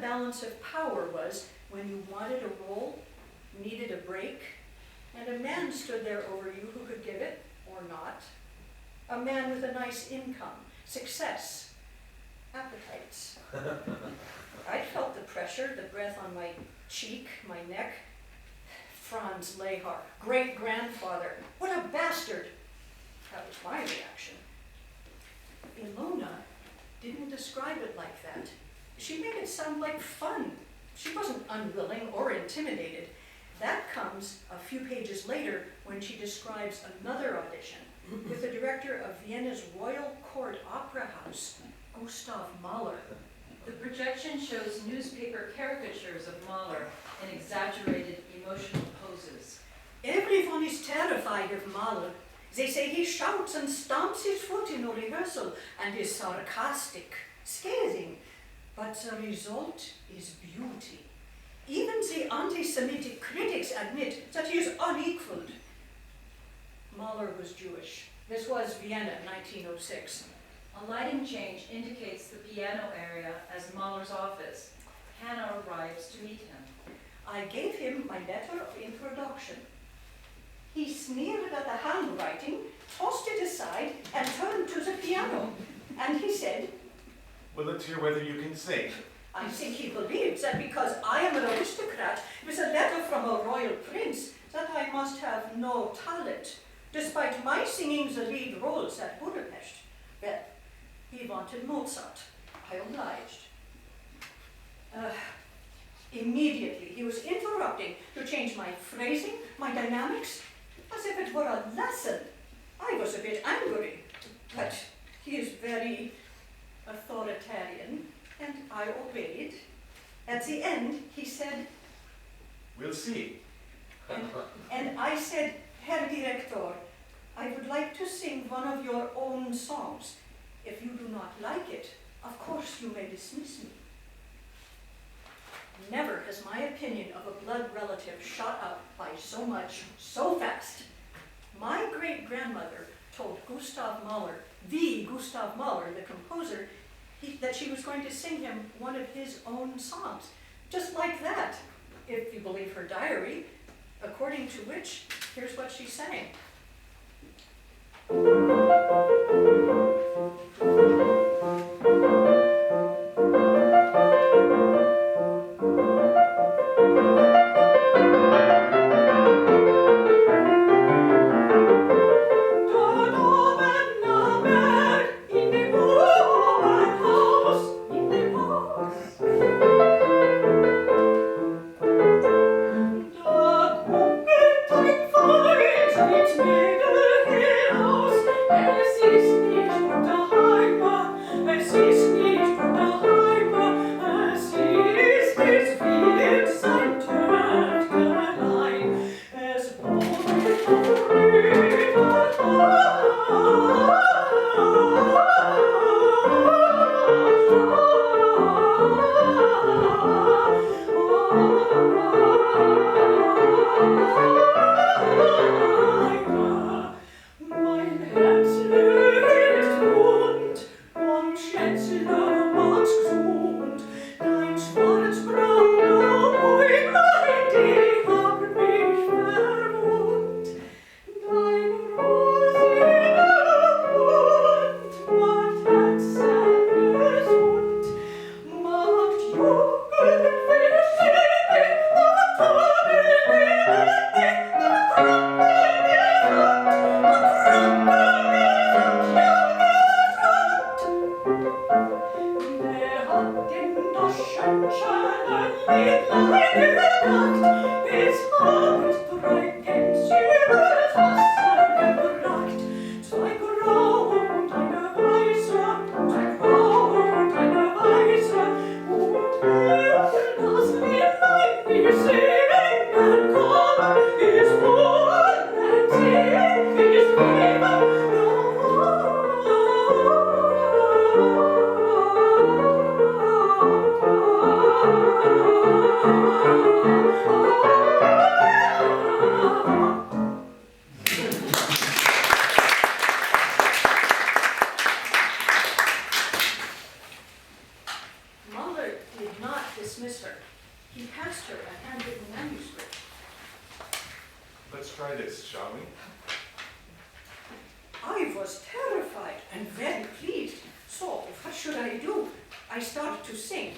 balance of power was when you wanted a role, needed a break, and a man stood there over you who could give it or not. A man with a nice income, success, appetites. I felt the pressure, the breath on my cheek, my neck. Franz Lehar, great-grandfather, what a bastard! That was my reaction. Ilona didn't describe it like that. She made it sound like fun. She wasn't unwilling or intimidated. That comes a few pages later when she describes another audition with the director of Vienna's Royal Court Opera House, Gustav Mahler. The projection shows newspaper caricatures of Mahler in exaggerated emotional poses. Everyone is terrified of Mahler. They say he shouts and stamps his foot in a rehearsal and is sarcastic, scathing. But the result is beauty. Even the anti-Semitic critics admit that he is unequaled. Mahler was Jewish. This was Vienna, 1906. A lighting change indicates the piano area as Mahler's office. Hannah arrives to meet him. I gave him my letter of introduction. He sneered at the handwriting, tossed it aside, and turned to the piano. And he said, "Well, let's hear whether you can sing." I think he believes that because I am an aristocrat with a letter from a royal prince, that I must have no talent, despite my singing the lead roles at Budapest. Well, he wanted Mozart. I obliged. Immediately, he was interrupting to change my phrasing, my dynamics, as if it were a lesson. I was a bit angry, but he is very authoritarian, and I obeyed. At the end, he said, "We'll see." and I said, "Herr Director, I would like to sing one of your own songs. If you do not like it, of course you may dismiss me." Never has my opinion of a blood relative shot up by so much, so fast. My great-grandmother told Gustav Mahler, the Gustav Mahler, the composer, that she was going to sing him one of his own songs. Just like that, if you believe her diary, according to which, here's what she sang. not dismiss her. He passed her a handwritten manuscript. Let's try this, shall we? I was terrified and very pleased. So, what should I do? I started to sing.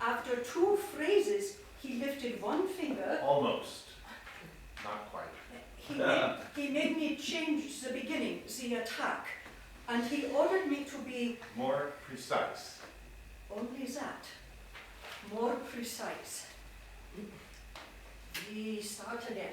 After 2 phrases, he lifted one finger. Almost. Not quite. He made me change the beginning, the attack. And he ordered me to be More precise. only that, more precise. We start again.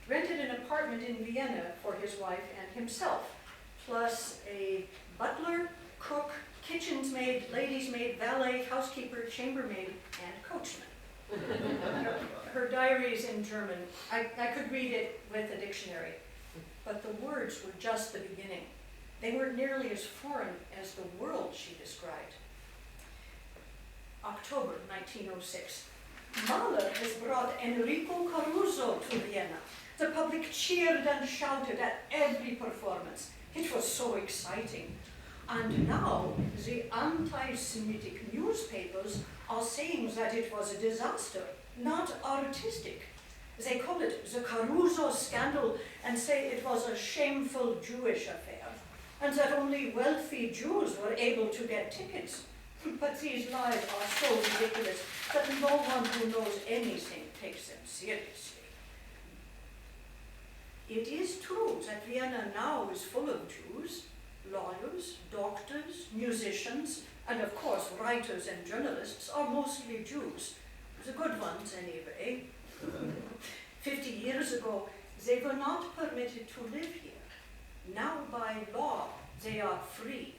Rented an apartment in Vienna for his wife and himself, plus a butler, cook, kitchen's maid, lady's maid, valet, housekeeper, chambermaid, and coachman. Her diary is in German. I could read it with a dictionary, but the words were just the beginning. They weren't nearly as foreign as the world she described. October 1906. Mahler has brought Enrico Caruso to Vienna. The public cheered and shouted at every performance. It was so exciting. And now the anti-Semitic newspapers are saying that it was a disaster, not artistic. They call it the Caruso scandal and say it was a shameful Jewish affair, and that only wealthy Jews were able to get tickets. But these lies are so ridiculous that no one who knows anything takes them seriously. It is true that Vienna now is full of Jews, lawyers, doctors, musicians, and of course writers and journalists are mostly Jews. The good ones anyway. 50 years ago, they were not permitted to live here. Now by law, they are free.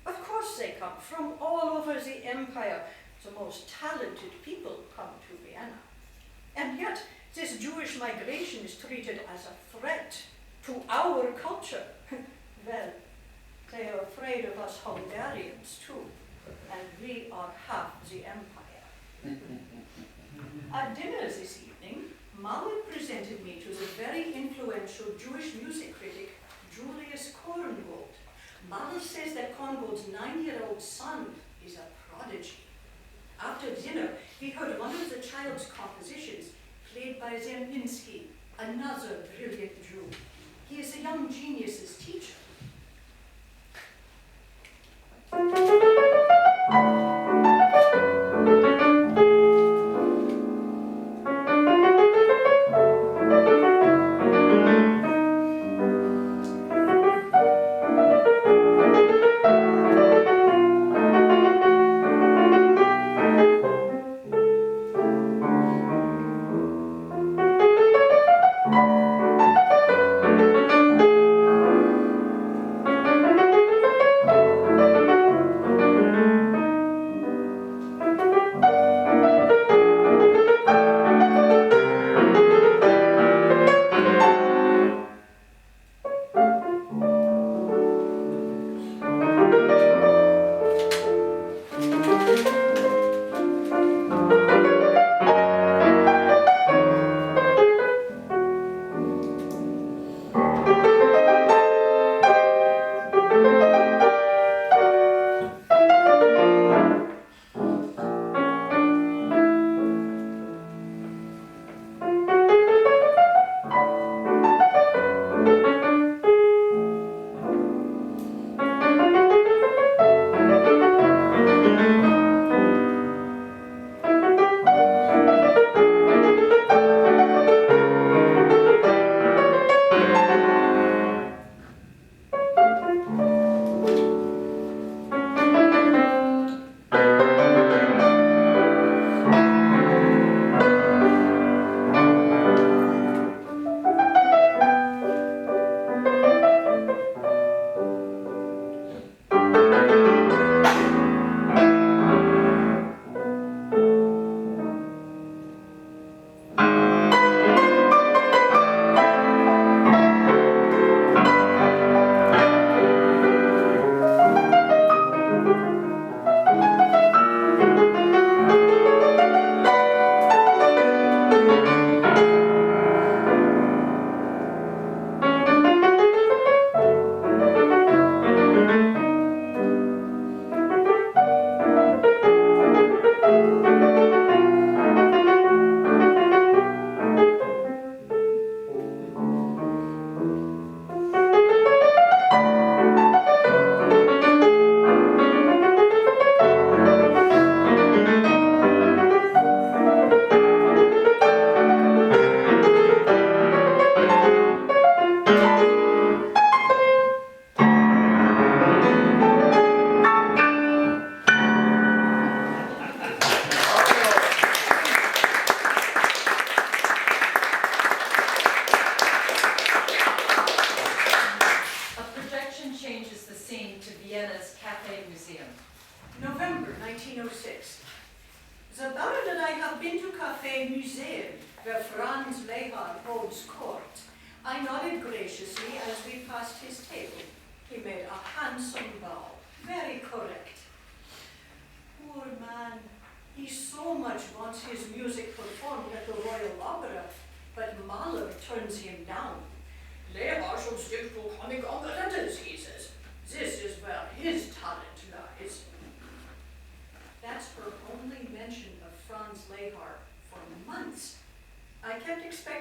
Of course they come from all over the empire. The most talented people come to Vienna. And yet, this Jewish migration is treated as a threat to our culture. Well, they are afraid of us Hungarians too, and we are half the empire. At dinner this evening, Mahler presented me to the very influential Jewish music critic Julius Korngold. Mahler says that Korngold's 9-year-old son is a prodigy. After dinner, he heard one of the child's compositions played by Zemlinsky, another brilliant Jew. He is a young genius's teacher. November 1906. The Baron and I have been to Café Museum, where Franz Lehmann holds court. I nodded graciously as we passed his table. He made a handsome bow, very correct. Poor man, he so much wants his music performed at the Royal Opera, but Mahler turns him down. Lehmann should stick to comic operettas, he says. This is where his talent lies. That's her only mention of Franz Lehmann for months. I kept expecting